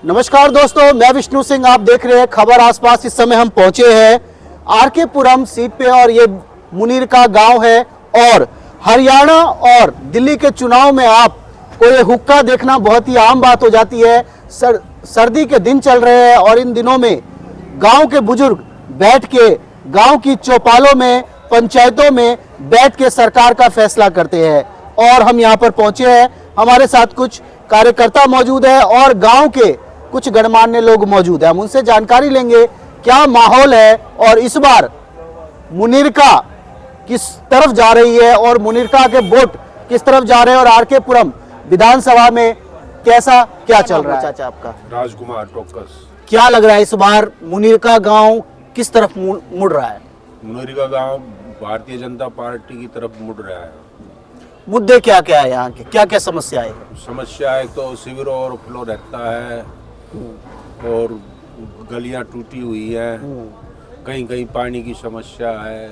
नमस्कार दोस्तों, मैं विष्णु सिंह। आप देख रहे हैं खबर आसपास। इस समय हम पहुंचे हैं आरके पुरम सीट पे और ये मुनीर का गांव है। और हरियाणा और दिल्ली के चुनाव में आपको ये हुक्का देखना बहुत ही आम बात हो जाती है। सर्दी के दिन चल रहे हैं और इन दिनों में गांव के बुजुर्ग बैठ के गांव की चौपालों में, पंचायतों में बैठ के सरकार का फैसला करते हैं। और हम यहाँ पर पहुंचे हैं, हमारे साथ कुछ कार्यकर्ता मौजूद है और गांव के कुछ गणमान्य लोग मौजूद हैं। हम उनसे जानकारी लेंगे क्या माहौल है और इस बार मुनीरका किस तरफ जा रही है और मुनीरका के वोट किस तरफ जा रहे हैं और आरके पुरम विधानसभा में कैसा क्या चल रहा है। चाचा आपका? राजकुमार टोकस। क्या लग रहा है इस बार मुनीरका गांव किस तरफ मुड़ रहा है? मुनीरका गांव भारतीय जनता पार्टी की तरफ मुड़ रहा है। मुद्दे क्या क्या है यहाँ के, क्या क्या समस्याएं है? समस्या एक तो सीवर ओवरफ्लो रहता है और गलियां टूटी हुई है, कहीं कहीं पानी की समस्या है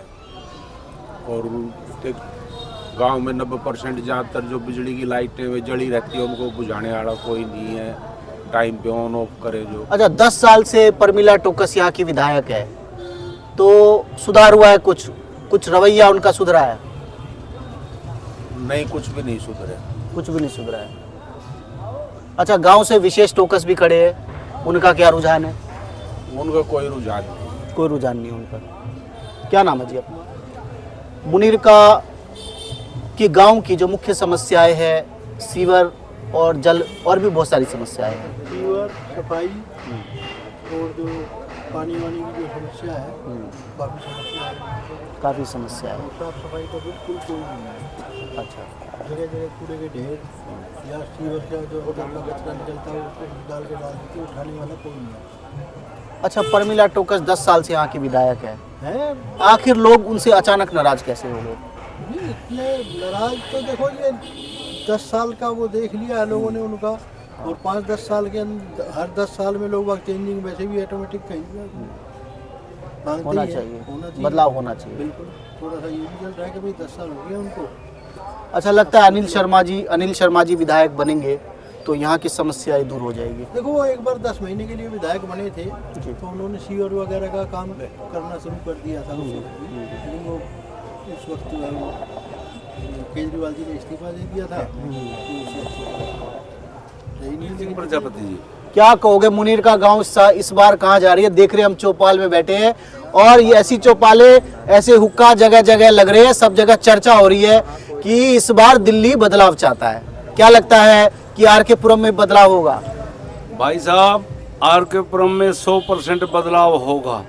और गांव में 90% ज़्यादातर जो बिजली की लाइटें वे जली रहती है उनको बुझाने वाला कोई नहीं है, टाइम पे ऑन ऑफ करे जो। अच्छा, 10 साल से परमिला टोकस यहाँ की विधायक है, तो सुधार हुआ है? कुछ रवैया उनका सुधरा है? नहीं, कुछ भी नहीं सुधरे। कुछ भी नहीं सुधरा है। अच्छा, गांव से विशेष टोकस भी खड़े हैं, उनका क्या रुझान है? उनका कोई रुझान नहीं। कोई रुझान नहीं उनका। क्या नाम है जी अपना? मुनीरका की गांव की जो मुख्य समस्याएं है सीवर और जल और भी बहुत सारी समस्याएं हैं। सीवर, सफाई और जो पानी वानी की जो समस्या है काफ़ी समस्या है। साफ सफाई का बिल्कुल कोई नहीं है। अच्छा, जगह जगह कूड़े के ढेर या सीवर का जो गंदा कचरा निकलता है उसको डाल के उठाने वाला कोई नहीं है। अच्छा, परमिला टोकस 10 साल से यहाँ की विधायक है, आखिर लोग उनसे अचानक नाराज कैसे हो गए? नहीं, इतने नाराज तो देखो, ये 10 साल का वो देख लिया है लोगों ने उनका, और 5-10 साल के अंदर हर 10 साल में लोग चेंजिंग वैसे भी ऑटोमेटिक कहीं होना चाहिए, बदलाव होना चाहिए। बिल्कुल, थोड़ा सा ये भी चल रहा है कि भाई 10 साल हो गया उनको। अच्छा, लगता है अनिल शर्मा जी विधायक बनेंगे तो यहाँ की समस्याएं दूर हो जाएगी। देखो, वो एक बार 10 महीने के लिए विधायक बने थे तो उन्होंने सीवर वगैरह का काम करना शुरू कर दिया था। लेकिन वो उस वक्त जो है वो केजरीवाल जी ने इस्तीफा दे दिया था। प्रजापति जी, क्या कहोगे, मुनीर का गांव इस बार कहाँ जा रही है? देख रहे हैं हम चौपाल में बैठे हैं और ये ऐसी चौपाले, ऐसे हुक्का जगह जगह लग रहे हैं, सब जगह चर्चा हो रही है कि इस बार दिल्ली बदलाव चाहता है। क्या लगता है कि आरके पुरम में बदलाव होगा? भाई साहब, आरके पुरम में 100% बदलाव होगा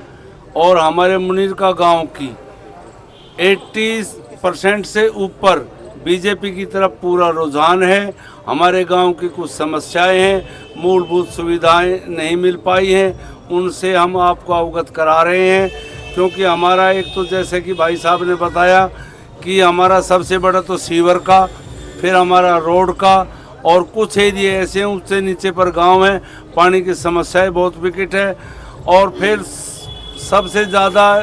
और हमारे मुनीरका गांव की 80% से ऊपर बीजेपी की तरफ पूरा रुझान है। हमारे गांव की कुछ समस्याएं हैं, मूलभूत सुविधाएं नहीं मिल पाई हैं, उनसे हम आपको अवगत करा रहे हैं। क्योंकि हमारा एक तो जैसे कि भाई साहब ने बताया कि हमारा सबसे बड़ा तो सीवर का, फिर हमारा रोड का, और कुछ एरिए ऐसे ऊंचे नीचे पर गांव हैं, पानी की समस्याएं बहुत विकट है। और फिर सबसे ज़्यादा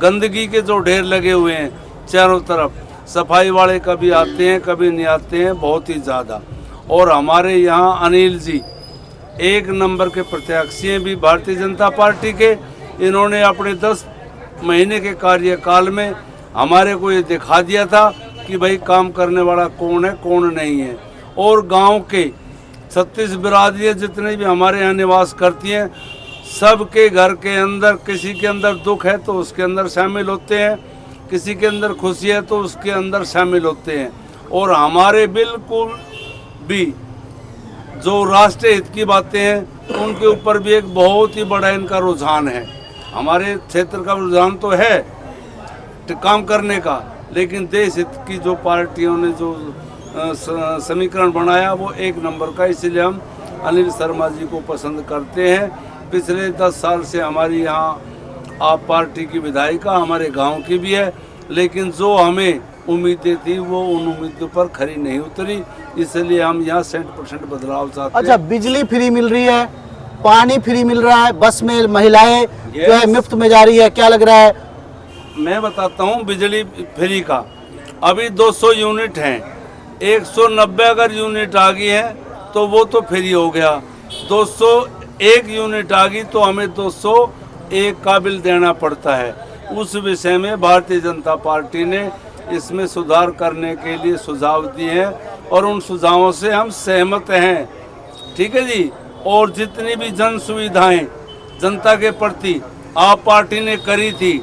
गंदगी के जो ढेर लगे हुए हैं चारों तरफ, सफाई वाले कभी आते हैं कभी नहीं आते हैं, बहुत ही ज़्यादा। और हमारे यहाँ अनिल जी 1 नंबर के प्रत्याशी हैं भी भारतीय जनता पार्टी के। इन्होंने अपने 10 महीने के कार्यकाल में हमारे को ये दिखा दिया था कि भाई काम करने वाला कौन है कौन नहीं है। और गांव के 36 बिरादरियाँ जितने भी हमारे यहाँ निवास करती हैं, सबके घर के अंदर किसी के अंदर दुख है तो उसके अंदर शामिल होते हैं, किसी के अंदर खुशी है तो उसके अंदर शामिल होते हैं। और हमारे बिल्कुल भी जो राष्ट्रीय हित की बातें हैं उनके ऊपर भी एक बहुत ही बड़ा इनका रुझान है। हमारे क्षेत्र का रुझान तो है काम करने का, लेकिन देश हित की जो पार्टियों ने जो समीकरण बनाया वो 1 नंबर का, इसलिए हम अनिल शर्मा जी को पसंद करते हैं। पिछले 10 साल से हमारी यहाँ आप पार्टी की विधायिका हमारे गांव की भी है, लेकिन जो हमें उम्मीदें थी वो उन उम्मीदों पर खरी नहीं उतरी, इसलिए हम यहाँ 100% बदलाव चाहते हैं। अच्छा, बिजली फ्री मिल रही है, पानी फ्री मिल रहा है, बस में महिलाएं जो है मुफ्त में जा रही है, क्या लग रहा है? मैं बताता हूँ बिजली फ्री का। अभी 200 यूनिट हैं, 190 अगर यूनिट आ गई है तो वो तो फ्री हो गया। 201 यूनिट आ गई तो हमें 201 का बिल देना पड़ता है। उस विषय में भारतीय जनता पार्टी ने इसमें सुधार करने के लिए सुझाव दिए हैं और उन सुझावों से हम सहमत हैं। ठीक है जी। और जितनी भी जन सुविधाएं जनता के प्रति आप पार्टी ने करी थी,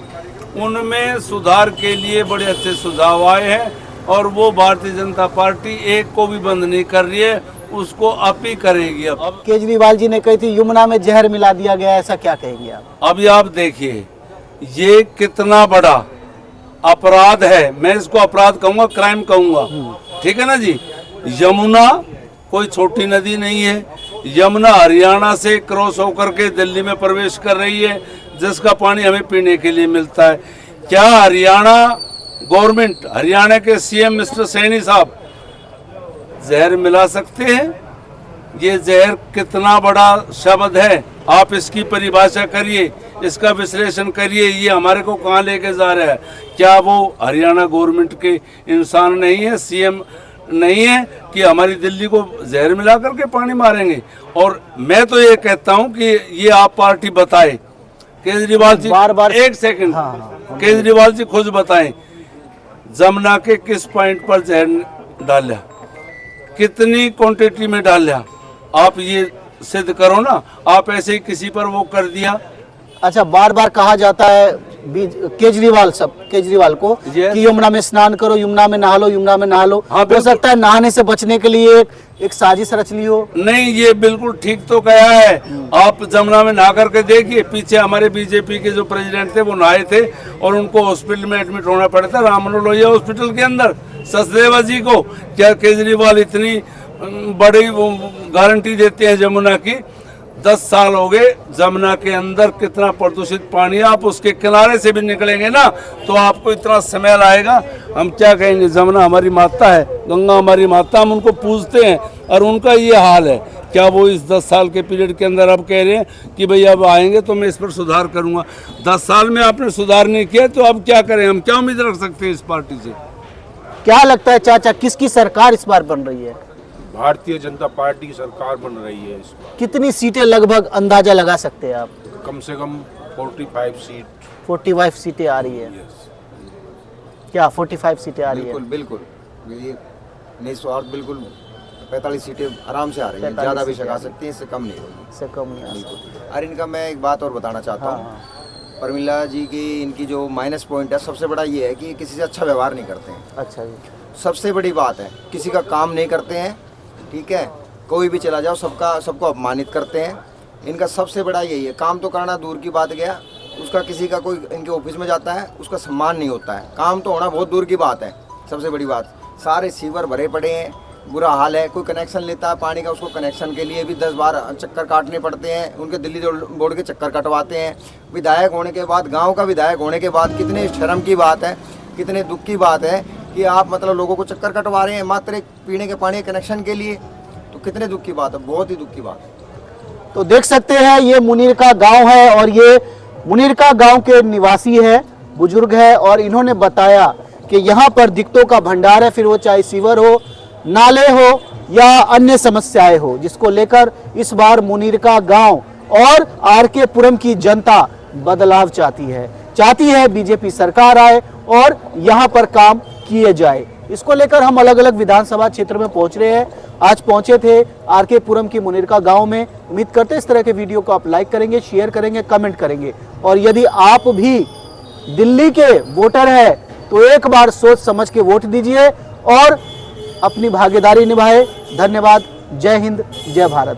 उनमें सुधार के लिए बड़े अच्छे सुझाव आए हैं और वो भारतीय जनता पार्टी एक को भी बंद नहीं कर रही है, उसको अप ही करेगी। अब केजरीवाल जी ने कही थी यमुना में जहर मिला दिया गया, ऐसा क्या कहेंगे आप? अभी आप देखिए ये कितना बड़ा अपराध है, मैं इसको अपराध कहूंगा, क्राइम कहूंगा। ठीक है ना जी। यमुना कोई छोटी नदी नहीं है। यमुना हरियाणा से क्रॉस होकर के दिल्ली में प्रवेश कर रही है, जिसका पानी हमें पीने के लिए मिलता है। क्या हरियाणा गवर्नमेंट, हरियाणा के सीएम मिस्टर सैनी साहब जहर मिला सकते हैं? ये जहर कितना बड़ा शब्द है, आप इसकी परिभाषा करिए, इसका विश्लेषण करिए, ये हमारे को कहाँ लेके जा रहा है। क्या वो हरियाणा गवर्नमेंट के इंसान नहीं है, सीएम नहीं है कि हमारी दिल्ली को जहर मिला करके पानी मारेंगे? और मैं तो ये कहता हूँ कि ये आप पार्टी बताए, केजरीवाल जी बार-बार एक सेकंड, केजरीवाल जी खुद बताएं जमुना के किस पॉइंट पर जहर डाला, कितनी क्वांटिटी में डाला, आप ये सिद्ध करो ना। आप ऐसे ही किसी पर वो कर दिया। अच्छा, बार बार कहा जाता है केजरीवाल को कि यमुना में स्नान करो, यमुना में नहा लो, यमुना में नहा लो। हाँ, हो सकता है नहाने से बचने के लिए एक साजिश रच ली हो। नहीं, ये बिल्कुल ठीक तो कहा है। आप जमुना में नहा करके देखिए, पीछे हमारे बीजेपी के जो प्रेसिडेंट थे वो नहाए थे और उनको हॉस्पिटल में एडमिट होना पड़ा था, राम मनोहर लोहिया हॉस्पिटल के अंदर, सचदेवा जी को। क्या केजरीवाल इतनी बड़ी गारंटी देते हैं जमुना की? 10 साल हो गए, जमुना के अंदर कितना प्रदूषित पानी है। आप उसके किनारे से भी निकलेंगे ना तो आपको इतना स्मेल आएगा, हम क्या कहेंगे। जमुना हमारी माता है, गंगा हमारी माता, हम उनको पूजते हैं और उनका ये हाल है। क्या वो इस 10 साल के पीरियड के अंदर अब कह रहे हैं कि भाई अब आएंगे तो मैं इस पर सुधार करूंगा? 10 साल में आपने सुधार नहीं किया तो अब क्या करें? हम क्या उम्मीद रख सकते हैं इस पार्टी से? क्या लगता है चाचा, किसकी सरकार इस बार बन रही है? भारतीय जनता पार्टी की सरकार बन रही है इस बार। कितनी सीटें लगभग अंदाजा लगा सकते हैं आप? कम से कम 45 सीट। 45 सीटें आ रही है। क्या 45 सीटें आ रही है? बिल्कुल बिल्कुल, ये निस्वार्थ बिल्कुल 45 सीटें आराम से आ रही हैं, ज़्यादा भी आ सकती हैं, इससे कम नहीं होगी, इससे कम नहीं आ सकती। और इनका मैं एक बात और बताना चाहता हूँ। प्रमिला जी की इनकी जो माइनस पॉइंट है सबसे बड़ा ये है कि किसी से अच्छा व्यवहार नहीं करते हैं। अच्छा जी। सबसे बड़ी बात है, किसी का काम नहीं करते हैं। ठीक है, कोई भी चला जाओ सबको अपमानित करते हैं। इनका सबसे बड़ा यही है, काम तो करना दूर की बात गया, उसका किसी का कोई इनके ऑफिस में जाता है उसका सम्मान नहीं होता है। काम तो होना बहुत दूर की बात है। सबसे बड़ी बात, सारे सीवर भरे पड़े हैं, बुरा हाल है। कोई कनेक्शन लेता है पानी का, उसको कनेक्शन के लिए भी 10 बार चक्कर काटने पड़ते हैं, उनके दिल्ली बोर्ड के चक्कर कटवाते हैं। विधायक होने के बाद, गाँव का विधायक होने के बाद कितने शर्म की बात है, कितने दुख की बात है कि आप मतलब लोगों को चक्कर कटवा रहे हैं मात्र एक पीने के पानी के कनेक्शन के लिए। तो कितने दुख की बात है, बहुत ही दुख की बात है। तो देख सकते हैं ये मुनीर का गांव है और ये मुनीर का गांव के निवासी है, बुजुर्ग है और इन्होंने बताया कि यहाँ पर दिक्कतों का भंडार है, फिर वो चाहे सीवर हो, नाले हो या अन्य समस्याएं हो, जिसको लेकर इस बार मुनीर का गांव और आरके पुरम की जनता बदलाव चाहती है बीजेपी सरकार आए और यहाँ पर काम किए जाए। इसको लेकर हम अलग अलग विधानसभा क्षेत्र में पहुंच रहे हैं। आज पहुंचे थे आरके पुरम की मुनीर का गांव में। उम्मीद करते हैं इस तरह के वीडियो को आप लाइक करेंगे, शेयर करेंगे, कमेंट करेंगे और यदि आप भी दिल्ली के वोटर हैं तो एक बार सोच समझ के वोट दीजिए और अपनी भागीदारी निभाए। धन्यवाद। जय हिंद, जय भारत।